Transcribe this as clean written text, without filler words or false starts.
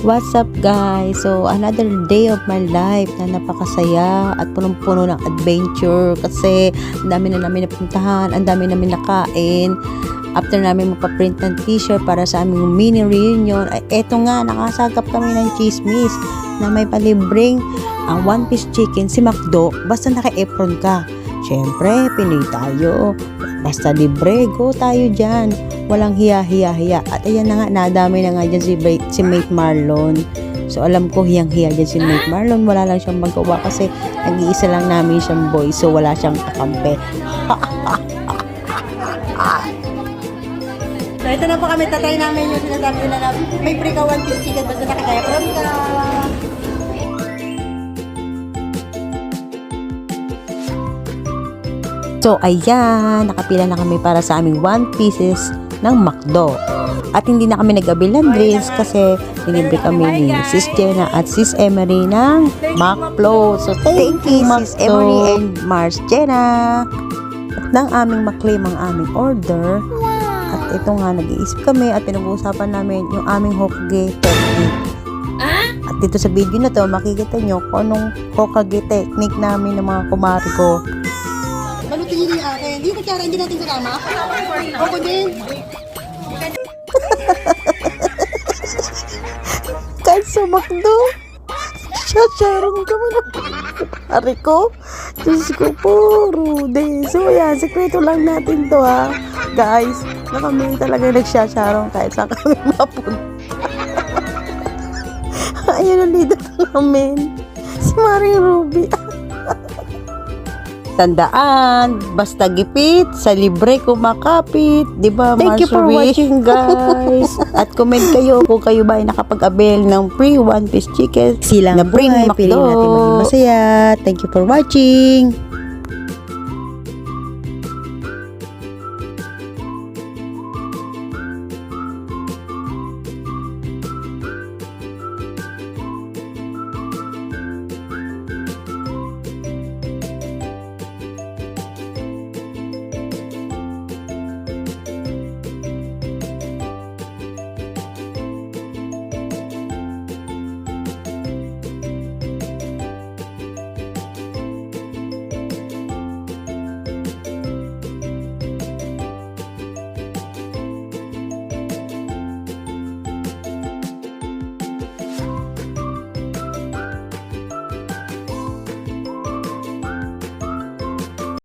What's up guys? So another day of my life na napakasaya at punong-puno ng adventure kasi ang dami na namin napuntahan, ang dami namin nakain. After namin magpa-print ng t-shirt para sa aming mini reunion, ay eto nga, nakasagap kami ng chismis na may palibreng ang one piece chicken si McDo basta naka-apron ka. Syempre, Pinoy tayo. Basta libre, go tayo dyan. Walang hiya-hiya-hiya. At ayan na nga, nadami na nga dyan si Mate Marlon. So alam ko hiyang-hiya dyan si Mate Marlon. Wala lang siyang magawa kasi nag-iisa lang namin siyang boy. So wala siyang kakampi. So ito na po kami, tatry namin yung sinasabi nila na may free ka one piece chicken basta nakakaya from ka. So ayan, nakapila na kami para sa aming 1 pieces ng McDo. At hindi na kami nag-abil ng drinks kasi nilibre kami ni Sis Jenna at Sis Emery ng McFlow. So thank you Sis Emery and Mars Jenna. At nang aming maklaim ang aming order, at ito nga, nag-iisip kami at pinag-uusapan namin yung aming Hokage technique. At dito sa video na to, makikita nyo kung anong Hokage technique namin ng mga kumari ko. Balutin niyo yung akin. Hindi kutsara, hindi natin kasama. Ako din. Kahit sa McDo, sasarong ka mo na. Pari ko. Diyos ko po, Rude. So yan, sekreto lang natin to ha. Guys, na kami talaga nagsasarong kahit saan kami mapunta. Ayun ang leader namin. Si Maring Ruby. Tandaan, basta gipit, sa libre kumakapit. Diba, Thank you for watching, guys. At comment kayo kung kayo ba ay nakapag-avail ng free one piece chicken. Silang na bring McDo. Pili natin maging masaya. Thank you for watching.